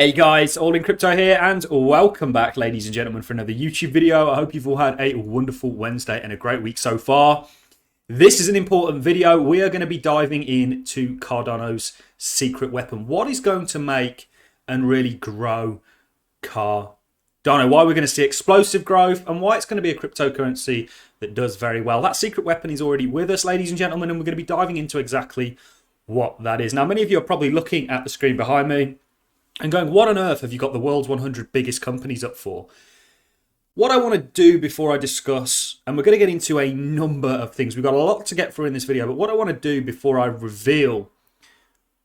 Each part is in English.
Hey guys, All in Crypto here, and welcome back, ladies and gentlemen, for another YouTube video. I hope you've all had a wonderful Wednesday and a great week so far. This is an important video. We are going to be diving into Cardano's secret weapon. What is going to make and really grow Cardano? Why we're going to see explosive growth and why it's going to be a cryptocurrency that does very well. That secret weapon is already with us, ladies and gentlemen, and we're going to be diving into exactly what that is. Now, many of you are probably looking at the screen behind me and going, what on earth have you got the world's 100 biggest companies up for? What I want to do before I discuss, and we're going to get into a number of things. We've got a lot to get through in this video, but what I want to do before I reveal,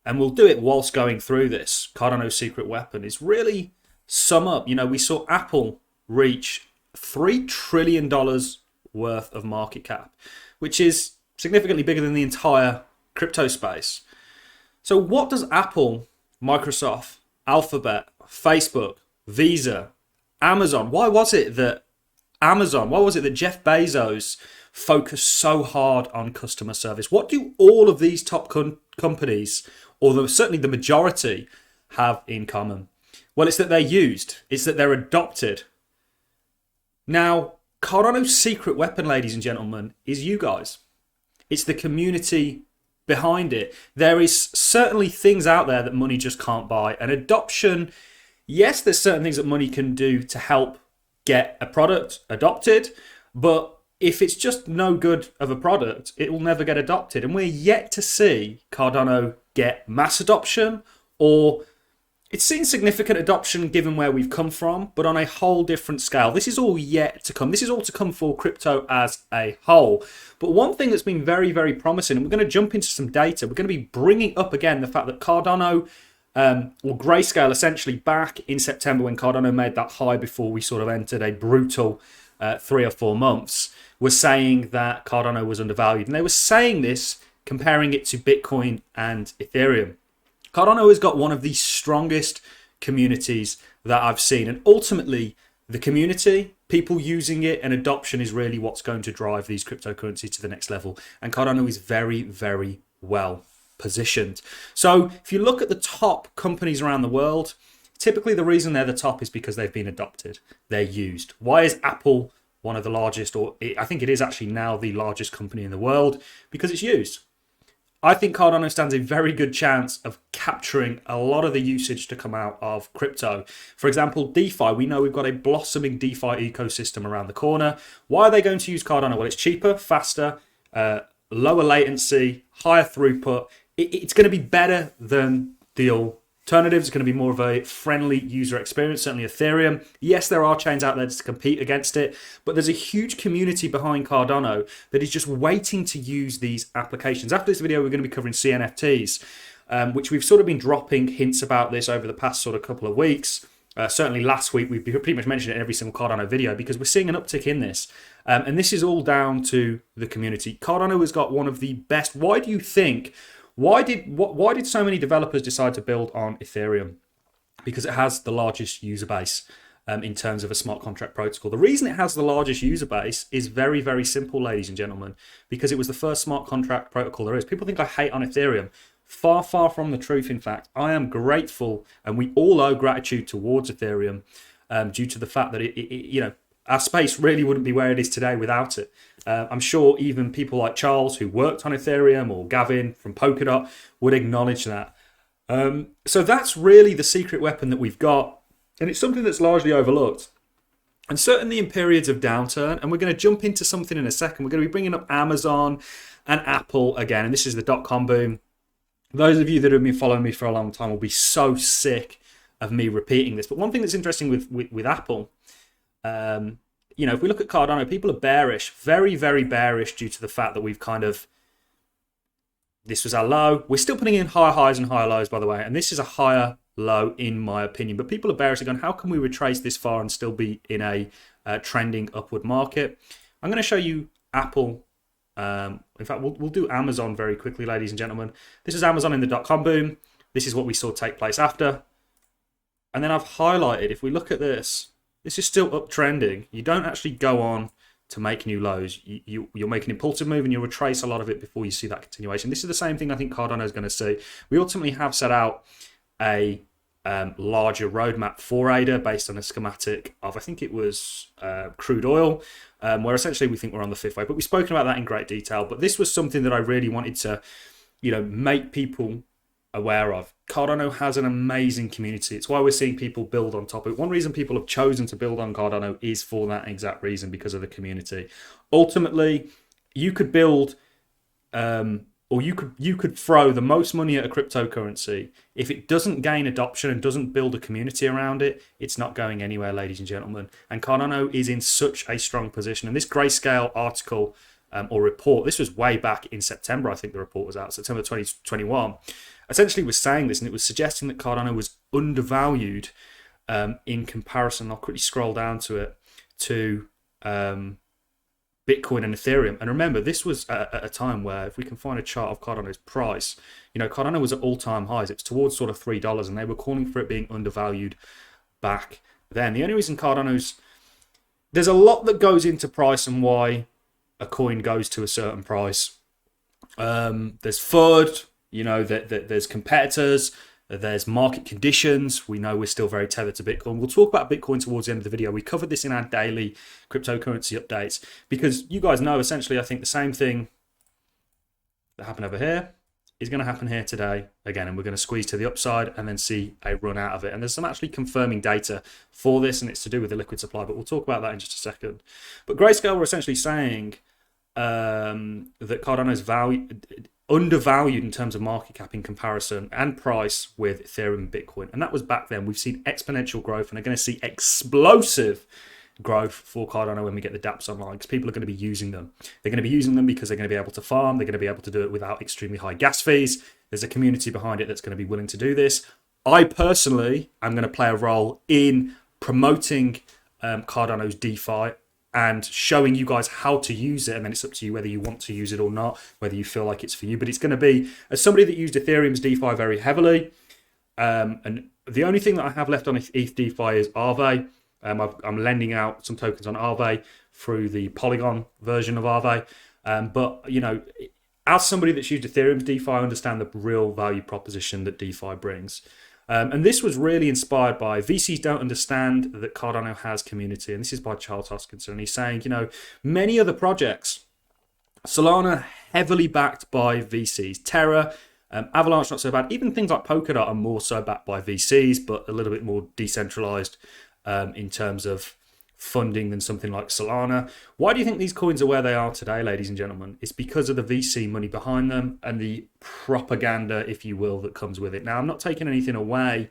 and we'll do it whilst going through this, Cardano's secret weapon, is really sum up. You know, we saw Apple reach $3 trillion worth of market cap, which is significantly bigger than the entire crypto space. So what does Apple, Microsoft, Alphabet, Facebook, Visa, Amazon, why was it that Jeff Bezos focused so hard on customer service? What do all of these top companies, or certainly the majority, have in common? Well, it's that they're used. It's that they're adopted. Now, Cardano's secret weapon, ladies and gentlemen, is you guys. It's the community behind it. There is certainly things out there that money just can't buy. And adoption, yes, there's certain things that money can do to help get a product adopted, but if it's just no good of a product, it will never get adopted. And we're yet to see Cardano get mass adoption, or it's seen significant adoption given where we've come from, but on a whole different scale. This is all yet to come. This is all to come for crypto as a whole. But one thing that's been very, very promising, and we're going to jump into some data, we're going to be bringing up again the fact that Cardano, or Grayscale essentially, back in September when Cardano made that high before we sort of entered a brutal 3 or 4 months, was saying that Cardano was undervalued. And they were saying this, comparing it to Bitcoin and Ethereum. Cardano has got one of the strongest communities that I've seen. And ultimately, the community, people using it, and adoption is really what's going to drive these cryptocurrencies to the next level. And Cardano is very, very well positioned. So if you look at the top companies around the world, typically the reason they're the top is because they've been adopted. They're used. Why is Apple one of the largest, or I think it is actually now the largest company in the world? Because it's used. I think Cardano stands a very good chance of capturing a lot of the usage to come out of crypto. For example, DeFi. We know we've got a blossoming DeFi ecosystem around the corner. Why are they going to use Cardano? Well, it's cheaper, faster, lower latency, higher throughput. It's going to be better than the alternatives. It's going to be more of a friendly user experience, certainly Ethereum. Yes, there are chains out there to compete against it, but there's a huge community behind Cardano that is just waiting to use these applications. After this video, we're going to be covering CNFTs, which we've sort of been dropping hints about this over the past sort of couple of weeks. Certainly last week, we pretty much mentioned it in every single Cardano video because we're seeing an uptick in this. And this is all down to the community. Cardano has got one of the best. Why do you think... Why did so many developers decide to build on Ethereum? Because it has the largest user base in terms of a smart contract protocol. The reason it has the largest user base is very, very simple, ladies and gentlemen, because it was the first smart contract protocol there is. People think I hate on Ethereum. Far, far from the truth, in fact. I am grateful, and we all owe gratitude towards Ethereum due to the fact that our space really wouldn't be where it is today without it. I'm sure even people like Charles, who worked on Ethereum, or Gavin from POLKADOT, would acknowledge that. So that's really the secret weapon that we've got. And it's something that's largely overlooked. And certainly in periods of downturn, and we're going to jump into something in a second, we're going to be bringing up Amazon and Apple again. And this is the dot-com boom. Those of you that have been following me for a long time will be so sick of me repeating this. But one thing that's interesting with Apple... if we look at Cardano, people are bearish, very, very bearish due to the fact that we've this was our low. We're still putting in higher highs and higher lows, by the way, and this is a higher low in my opinion. But people are bearish again. How can we retrace this far and still be in a trending upward market? I'm going to show you Apple. In fact, we'll do Amazon very quickly, ladies and gentlemen. This is Amazon in the dot-com boom. This is what we saw take place after. And then I've highlighted, if we look at this, this is still uptrending. You don't actually go on to make new lows. You'll make an impulsive move and you'll retrace a lot of it before you see that continuation. This is the same thing I think Cardano is going to see. We ultimately have set out a larger roadmap for ADA based on a schematic of, I think it was crude oil, where essentially we think we're on the fifth wave. But we've spoken about that in great detail. But this was something that I really wanted to, make people aware of. Cardano has an amazing community. It's why we're seeing people build on top of it. One reason people have chosen to build on Cardano is for that exact reason, because of the community. Ultimately, you could build or you could throw the most money at a cryptocurrency. If it doesn't gain adoption and doesn't build a community around it, it's not going anywhere, ladies and gentlemen. And Cardano is in such a strong position. And this Grayscale article or report, this was way back in September, I think the report was out, September 2021, essentially was saying this, and it was suggesting that Cardano was undervalued in comparison. I'll quickly scroll down to it, to Bitcoin and Ethereum. And remember, this was at a time where, if we can find a chart of Cardano's price, Cardano was at all-time highs. It's towards sort of $3, and they were calling for it being undervalued back then. The only reason there's a lot that goes into price and why a coin goes to a certain price. There's FUD, there's competitors, there's market conditions. We know we're still very tethered to Bitcoin. We'll talk about Bitcoin towards the end of the video. We covered this in our daily cryptocurrency updates, because you guys know, essentially, I think the same thing that happened over here is going to happen here today again, and we're going to squeeze to the upside and then see a run out of it. And there's some actually confirming data for this, and it's to do with the liquid supply, but we'll talk about that in just a second. But Grayscale were essentially saying that Cardano's undervalued in terms of market cap in comparison and price with Ethereum and Bitcoin. And that was back then. We've seen exponential growth, and are going to see explosive growth for Cardano when we get the dApps online, because people are going to be using them. They're going to be using them because they're going to be able to farm. They're going to be able to do it without extremely high gas fees. There's a community behind it that's going to be willing to do this. I personally am going to play a role in promoting Cardano's DeFi and showing you guys how to use it, and then it's up to you whether you want to use it or not, whether you feel like it's for you. But it's going to be, as somebody that used Ethereum's DeFi very heavily, and the only thing that I have left on ETH DeFi is Aave. I'm lending out some tokens on Aave through the Polygon version of Aave. But, as somebody that's used Ethereum's DeFi, I understand the real value proposition that DeFi brings. And this was really inspired by VCs don't understand that Cardano has community. And this is by Charles Hoskinson. And he's saying, many other projects, Solana heavily backed by VCs, Terra, Avalanche not so bad. Even things like Polkadot are more so backed by VCs, but a little bit more decentralized in terms of funding than something like Solana. Why do you think these coins are where they are today, ladies and gentlemen? It's because of the VC money behind them and the propaganda, if you will, that comes with it. Now, I'm not taking anything away.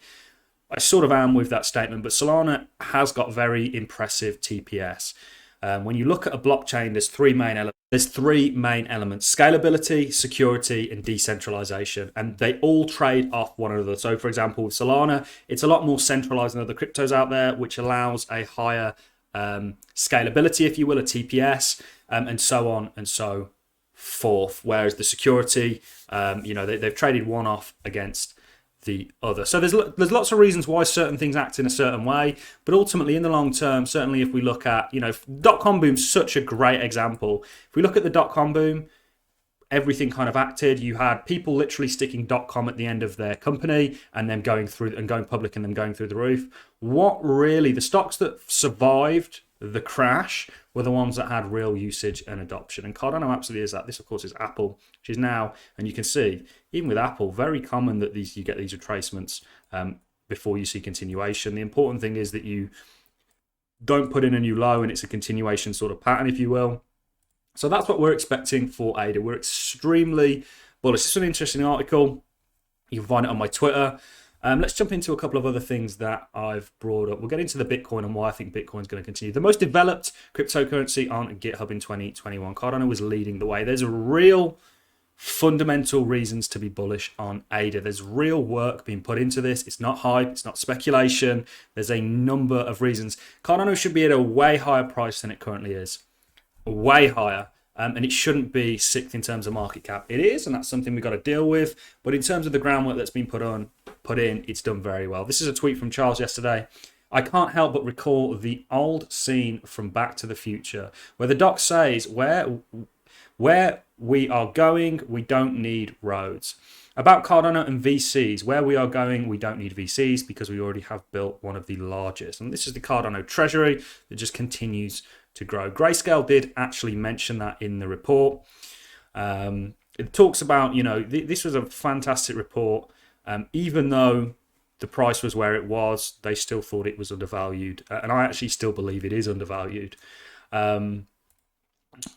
I sort of am with that statement, but Solana has got very impressive TPS. When you look at a blockchain, there's three main elements: scalability, security, and decentralization. And they all trade off one another. So, for example, with Solana, it's a lot more centralized than other cryptos out there, which allows a higher scalability, if you will, a TPS, and so on and so forth. Whereas the security, they've traded one off against the other. So there's lots of reasons why certain things act in a certain way, but ultimately in the long term, certainly if we look at, dot-com boom's such a great example. If we look at the dot-com boom, everything kind of acted. You had people literally sticking .com at the end of their company and then going public and then going through the roof. The stocks that survived the crash were the ones that had real usage and adoption. And Cardano absolutely is that. This, of course, is Apple, which is now, and you can see, even with Apple, very common that you get these retracements before you see continuation. The important thing is that you don't put in a new low and it's a continuation sort of pattern, if you will. So that's what we're expecting for ADA. We're extremely bullish. This is an interesting article. You can find it on my Twitter. Let's jump into a couple of other things that I've brought up. We'll get into the Bitcoin and why I think Bitcoin is going to continue. The most developed cryptocurrency on GitHub in 2021. Cardano was leading the way. There's real fundamental reasons to be bullish on ADA. There's real work being put into this. It's not hype. It's not speculation. There's a number of reasons. Cardano should be at a way higher price than it currently is. Way higher. And it shouldn't be sixth in terms of market cap. It is, and that's something we've got to deal with. But in terms of the groundwork that's been put in, it's done very well. This is a tweet from Charles yesterday. I can't help but recall the old scene from Back to the Future, where the doc says, where we are going, we don't need roads. About Cardano and VCs, where we are going, we don't need VCs because we already have built one of the largest. And this is the Cardano treasury that just continues to grow. Grayscale did actually mention that in the report. It talks about, you know, this was a fantastic report. Even though the price was where it was, they still thought it was undervalued. And I actually still believe it is undervalued.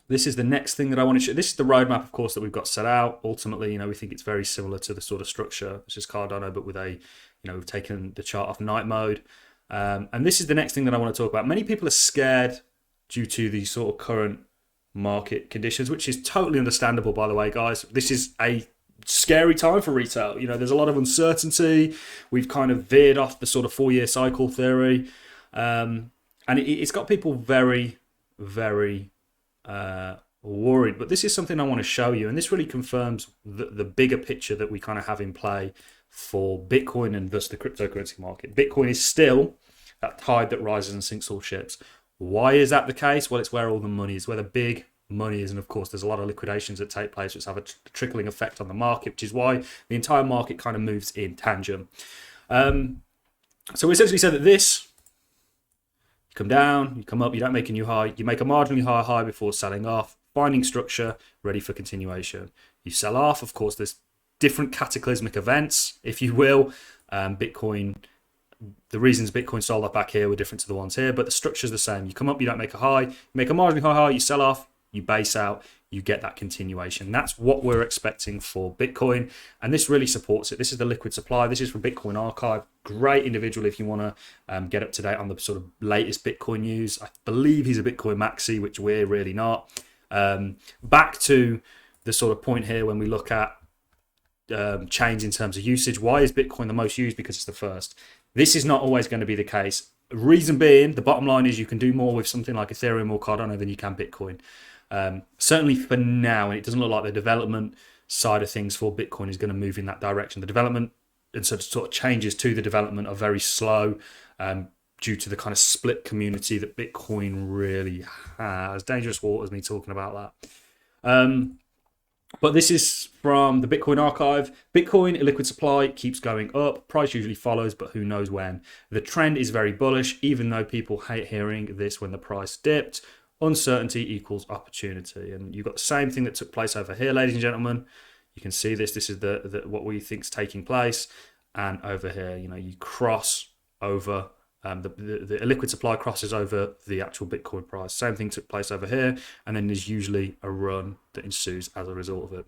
This is the next thing that I want to show. This is the roadmap, of course, that we've got set out. Ultimately, you know, we think it's very similar to the sort of structure. It's just Cardano, but with a, you know, we've taken the chart off night mode. And this is the next thing that I want to talk about. Many people are scared due to the sort of current market conditions, which is totally understandable, by the way, guys. This is a scary time for retail. You know, there's a lot of uncertainty. We've kind of veered off the sort of 4-year cycle theory. And it's got people very, very worried. But this is something I want to show you, and this really confirms the bigger picture that we kind of have in play for Bitcoin and thus the cryptocurrency market. Bitcoin is still that tide that rises and sinks all ships. Why is that the case? Well, it's where all the money is, where the big money is, and of course there's a lot of liquidations that take place which have a trickling effect on the market, which is why the entire market kind of moves in tangent. So we essentially said that this, you come down, you come up, you don't make a new high, you make a marginally higher high before selling off, finding structure, ready for continuation. You sell off, of course there's different cataclysmic events, if you will. Bitcoin, the reasons Bitcoin sold up back here were different to the ones here, but the structure's the same. You come up, you don't make a high, you make a marginally high, you sell off, you base out, you get that continuation. That's what we're expecting for Bitcoin, and this really supports it. This is the liquid supply. This is from Bitcoin Archive. Great individual if you want to get up to date on the sort of latest Bitcoin news. I believe he's a Bitcoin maxi, which we're really not. Back to the sort of point here when we look at change in terms of usage. Why is Bitcoin the most used? Because it's the first. This is not always going to be the case. Reason being, the bottom line is you can do more with something like Ethereum or Cardano than you can Bitcoin. Certainly for now, and it doesn't look like the development side of things for Bitcoin is going to move in that direction. The development and sort of changes to the development are very slow due to the kind of split community that Bitcoin really has. Dangerous waters, me talking about that. But this is from the Bitcoin Archive. Bitcoin, illiquid supply, keeps going up. Price usually follows, but who knows when. The trend is very bullish, even though people hate hearing this when the price dipped. Uncertainty equals opportunity. And you've got the same thing that took place over here, ladies and gentlemen. You can see this. This is the what we think is taking place. And over here, you know, you cross over. The illiquid supply crosses over the actual Bitcoin price. Same thing took place over here, and then there's usually a run that ensues as a result of it.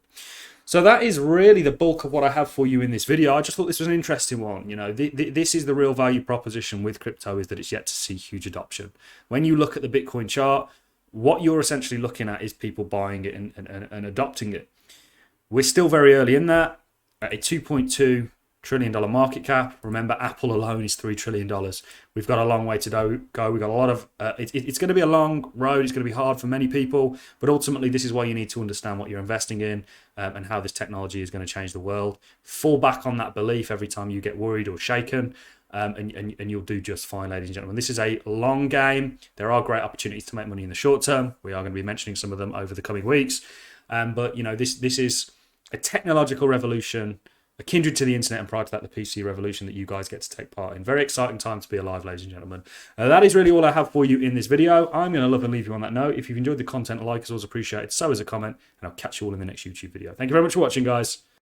So that is really the bulk of what I have for you in this video. I just thought this was an interesting one. You know, this is the real value proposition with crypto, is that it's yet to see huge adoption. When you look at the Bitcoin chart, what you're essentially looking at is people buying it and adopting it. We're still very early in that, at a $2.2 trillion market cap. Remember, Apple alone is $3 trillion. We've got a long way to go. We've got a lot of it's going to be a long road. It's going to be hard for many people, but ultimately this is why you need to understand what you're investing in and how this technology is going to change the world. Fall back on that belief every time you get worried or shaken, and you'll do just fine, ladies and gentlemen. This is a long game. There are great opportunities to make money in the short term. We are going to be mentioning some of them over the coming weeks, but you know, this is a technological revolution, a kindred to the internet, and prior to that, the PC revolution that you guys get to take part in. Very exciting time to be alive, ladies and gentlemen. That is really all I have for you in this video. I'm going to love and leave you on that note. If you've enjoyed the content, a like is always appreciated. So is a comment, and I'll catch you all in the next YouTube video. Thank you very much for watching, guys.